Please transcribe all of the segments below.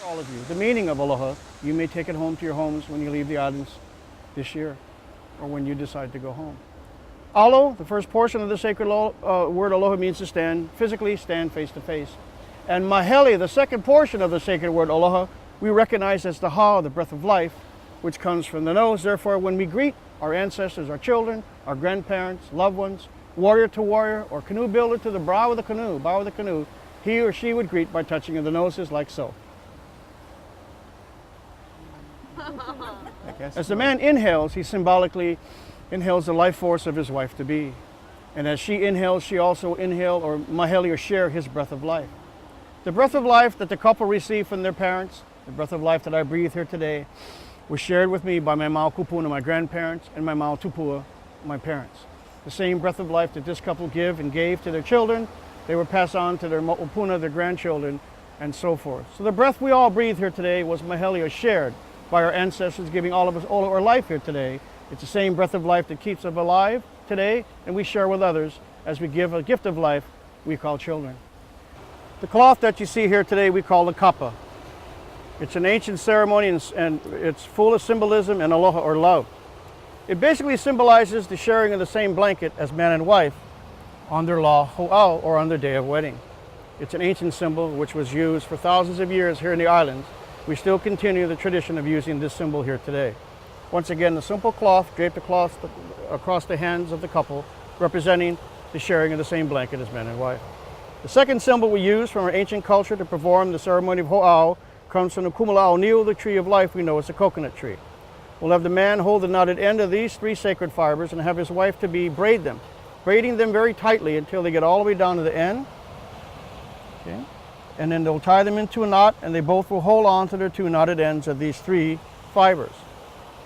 All of you, the meaning of aloha, you may take it home to your homes when you leave the islands this year or when you decide to go home. Alo, the first portion of the sacred word aloha, means to stand, physically stand face to face. And mahele, the second portion of the sacred word aloha, we recognize as the ha, the breath of life, which comes from the nose. Therefore, when we greet our ancestors, our children, our grandparents, loved ones, warrior to warrior, or canoe builder to the bow of the canoe, he or she would greet by touching of the noses like so. As the man inhales, he symbolically inhales the life force of his wife to be. And as she inhales, she also inhale or mahele or share his breath of life. The breath of life that the couple received from their parents, the breath of life that I breathe here today, was shared with me by my mau kupuna, my grandparents, and my mau tupua, my parents. The same breath of life that this couple give and gave to their children, they would pass on to their mo'opuna, their grandchildren, and so forth. So the breath we all breathe here today was mahele or shared by our ancestors, giving all of us all of our life here today. It's the same breath of life that keeps us alive today, and we share with others as we give a gift of life we call children. The cloth that you see here today we call the kapa. It's an ancient ceremony and it's full of symbolism and aloha or love. It basically symbolizes the sharing of the same blanket as man and wife on their la ho'au or on their day of wedding. It's an ancient symbol which was used for thousands of years here in the islands. We still continue the tradition of using this symbol here today. Once again, the simple cloth draped across the hands of the couple, representing the sharing of the same blanket as man and wife. The second symbol we use from our ancient culture to perform the ceremony of ho'au comes from the kumala'au niu, the tree of life we know as the coconut tree. We'll have the man hold the knotted end of these three sacred fibers and have his wife to be braid them, braiding them very tightly until they get all the way down to the end. Okay. And then they'll tie them into a knot, and they both will hold on to their two knotted ends of these three fibers.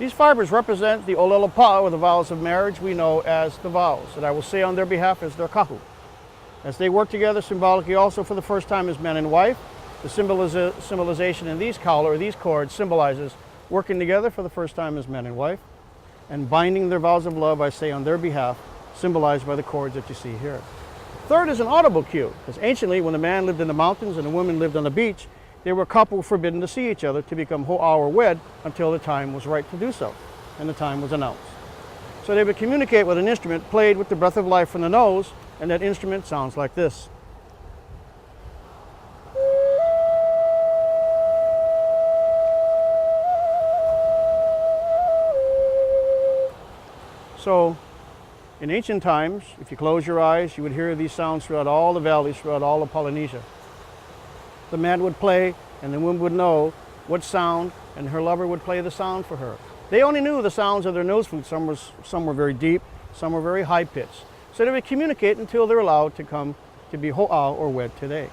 These fibers represent the olelo pa'a, or the vows of marriage we know as the vows, that I will say on their behalf as their kahu. As they work together symbolically also for the first time as man and wife, the symbolization in these kaula, or these cords, symbolizes working together for the first time as man and wife, and binding their vows of love, I say on their behalf, symbolized by the cords that you see here. Third is an audible cue, because anciently when the man lived in the mountains and the woman lived on the beach, they were a couple forbidden to see each other, to become ho'au or wed until the time was right to do so, and the time was announced. So they would communicate with an instrument played with the breath of life from the nose, and that instrument sounds like this. So, in ancient times, if you close your eyes, you would hear these sounds throughout all the valleys, throughout all of Polynesia. The man would play, and the woman would know what sound, and her lover would play the sound for her. They only knew the sounds of their nose flutes. Some were very deep, some were very high pitched. So they would communicate until they're allowed to come to be ho'au or wed today.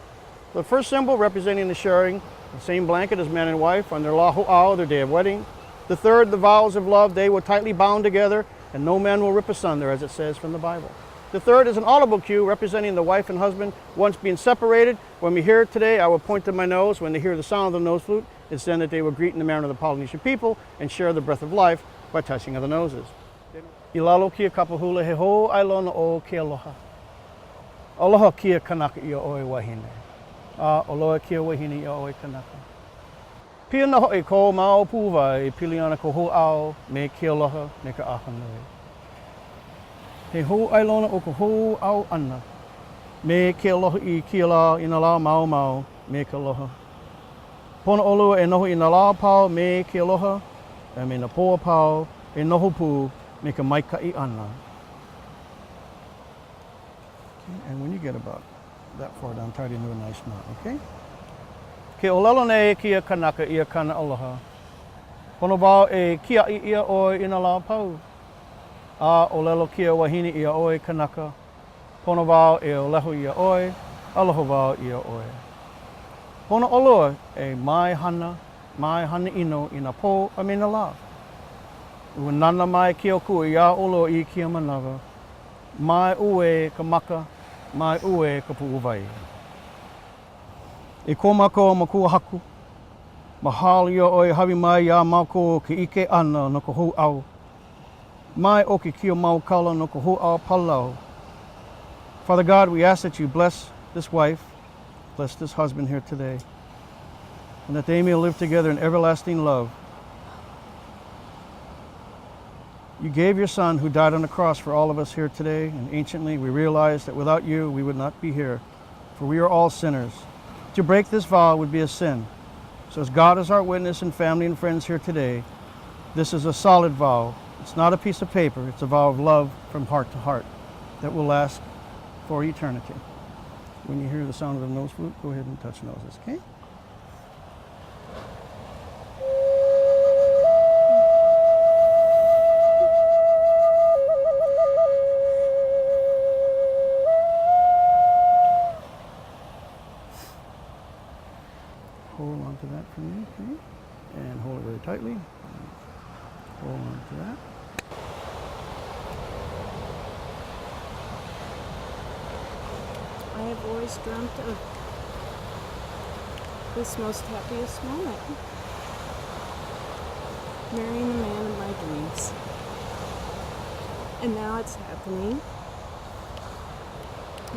The first symbol representing the sharing, the same blanket as man and wife on their la ho'au, their day of wedding. The third, the vows of love, they were tightly bound together, and no man will rip asunder, as it says from the Bible. The third is an audible cue representing the wife and husband once being separated. When we hear it today, I will point to my nose. When they hear the sound of the nose flute, it's then that they will greet in the manner of the Polynesian people and share the breath of life by touching of the noses. Ilalo kia kapahula he ho ailona o ke aloha. Aloha kia kanaka ia oe wahine. Aloha kia wahine ia oe kanaka. Pia na ho'i ko mao puwai piliana ko ho'au me ke aloha me ka ahanui. He ho ailona o ko ho'au ana me ke aloha I kia la ina la mau mau me ke aloha. Pona olua e noho ina la pau me ke aloha e me na poa pau e noho pu me ka maikai ana. Okay, and when you get about that far down, try to do a nice knot, okay? Ke olelo nei kia kanaka ia kana aloha. Pono wau e kia I ia oe ina la pau. A olelo kia wahine ia oe kanaka. Pono wau e oleho ia oe. Aloha wau ia oe. Pono olua e mai hana ino ina po a me na la. Ua nana mai kia ku ia olo I kia manawa. Mai ue ka maka, mai ue ka pu'uwai. E ko mako ma kua haku, mahali o oi hawi mai ia mako ke ike ana no ko ho'au. Mai o ke kia mau kala no ko ho'au palau. Father God, we ask that you bless this wife, bless this husband here today. and that they may live together in everlasting love. You gave your Son who died on the cross for all of us here today, and anciently we realized that without you we would not be here, for we are all sinners. To break this vow would be a sin. So as God is our witness and family and friends here today, this is a solid vow. It's not a piece of paper, it's a vow of love from heart to heart that will last for eternity. When you hear the sound of the nose flute, go ahead and touch noses, okay? Hold on to that for me, okay? And hold it really tightly. Hold on to that. I have always dreamt of this most happiest moment. Marrying the man of my dreams. And now it's happening.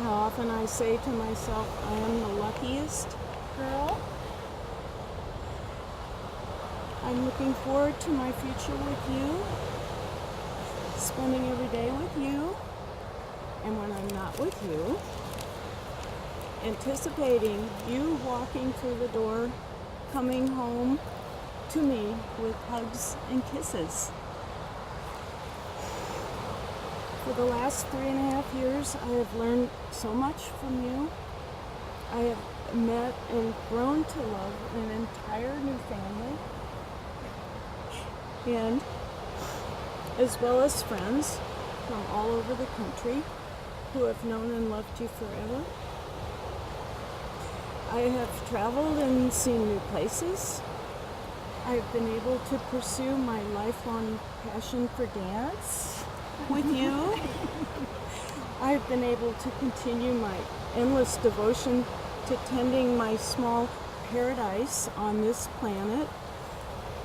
How often I say to myself, I am the luckiest girl. I'm looking forward to my future with you, spending every day with you, and when I'm not with you, anticipating you walking through the door, coming home to me with hugs and kisses. For the last 3.5 years, I have learned so much from you. I have met and grown to love an entire new family, and as well as friends from all over the country who have known and loved you forever. I have traveled and seen new places. I've been able to pursue my lifelong passion for dance with you. I've been able to continue my endless devotion to tending my small paradise on this planet,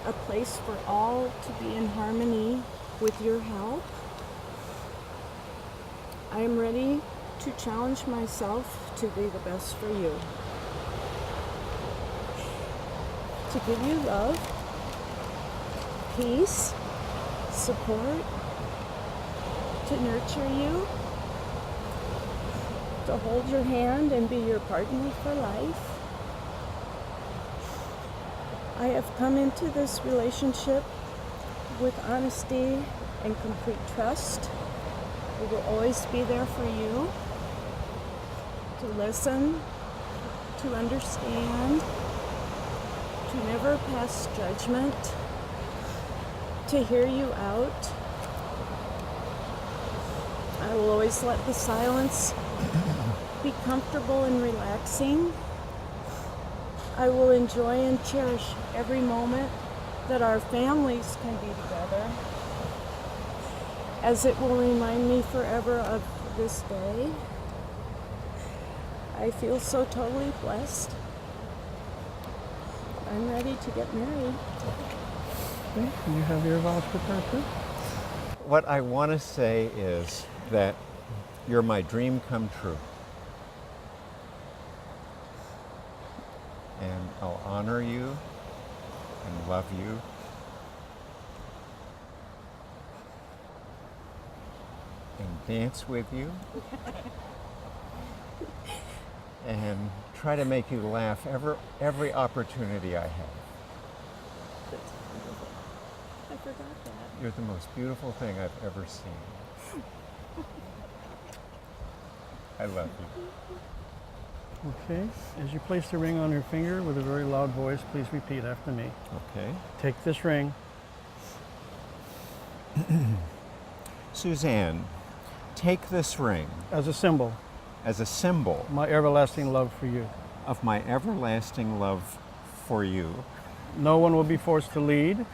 a place for all to be in harmony with your help. I am ready to challenge myself to be the best for you. To give you love, peace, support, to nurture you, to hold your hand and be your partner for life. I have come into this relationship with honesty and complete trust. We will always be there for you, to listen, to understand, to never pass judgment, to hear you out. I will always let the silence be comfortable and relaxing. I will enjoy and cherish every moment that our families can be together, as it will remind me forever of this day. I feel so totally blessed. I'm ready to get married. Okay, you have your vows prepared too? What I want to say is that you're my dream come true. And I'll honor you and love you. And dance with you. And try to make you laugh every opportunity I have. That's wonderful. I forgot that. You're the most beautiful thing I've ever seen. I love you. Okay, as you place the ring on your finger with a very loud voice, please repeat after me. Okay. Take this ring. Suzanne, take this ring As a symbol as a symbol of my everlasting love for you. of my everlasting love for you. No one will be forced to lead.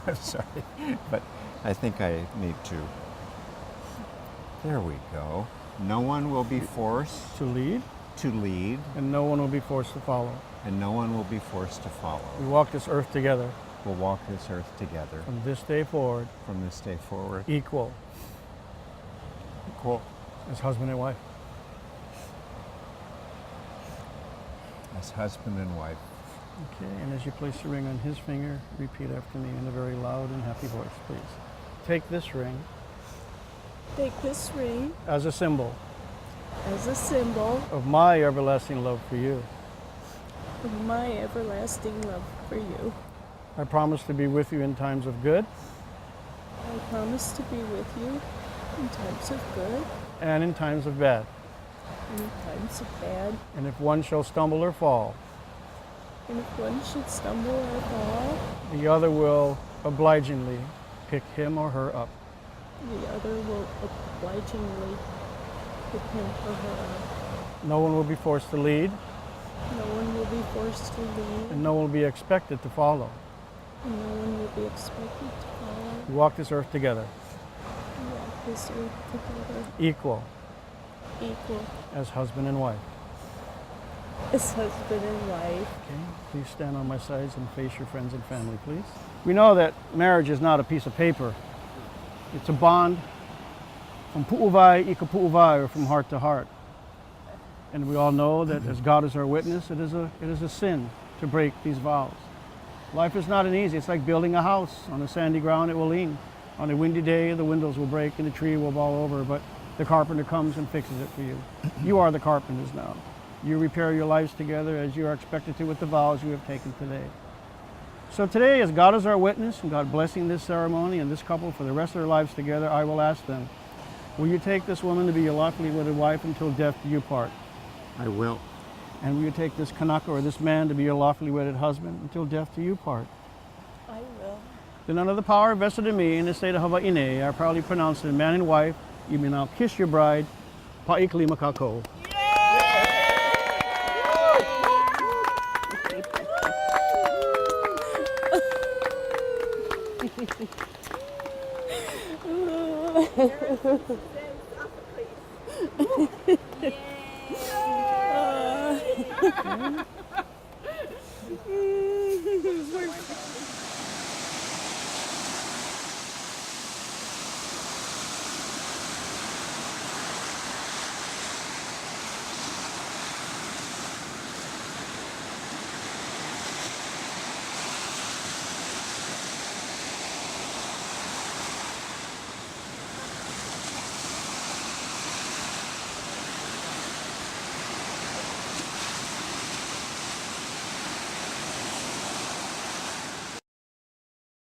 I'm sorry, but I think I need to. There we go. No one will be forced To lead, to lead, and no one will be forced to follow. and no one will be forced to follow. We walk this earth together We'll walk this earth together from this day forward, from this day forward. equal Cool. as husband and wife. I as husband and wife. Okay, and as you place the ring on his finger, repeat after me in a very loud and happy voice, please. Take this ring Take this ring as a symbol as a symbol of my everlasting love for you. of my everlasting love for you. I promise to be with you in times of good I promise to be with you in times of good and in times of bad. and in times of bad. And if one shall stumble or fall, And if one should stumble or fall, the other will obligingly pick him or her up. the other will obligingly pick him or her up. No one will be forced to lead, No one will be forced to lead, and no one will be expected to follow. and no one will be expected to follow. We walk this earth together, We walk this earth together, equal equal as husband and wife. as husband and wife. Okay, please stand on my sides and face your friends and family, please. We know that marriage is not a piece of paper. It's a bond from pu'uvai ika pu'uvai, or from heart to heart. And we all know that as God is our witness, it is a sin to break these vows. Life is not an easy. It's like building a house. On a sandy ground, it will lean. On a windy day, the windows will break and the tree will fall over, but the carpenter comes and fixes it for you. You are the carpenters now. You repair your lives together as you are expected to with the vows you have taken today. So today, as God is our witness and God blessing this ceremony and this couple for the rest of their lives together, I will ask them, will you take this woman to be your lawfully wedded wife until death do you part? I will. And will you take this Kanaka or this man to be your lawfully wedded husband until death do you part? I will. Then under the power vested in me in the state of Hawaii, I proudly pronounce that man and wife, you may now kiss your bride, Pa'ikli Makako.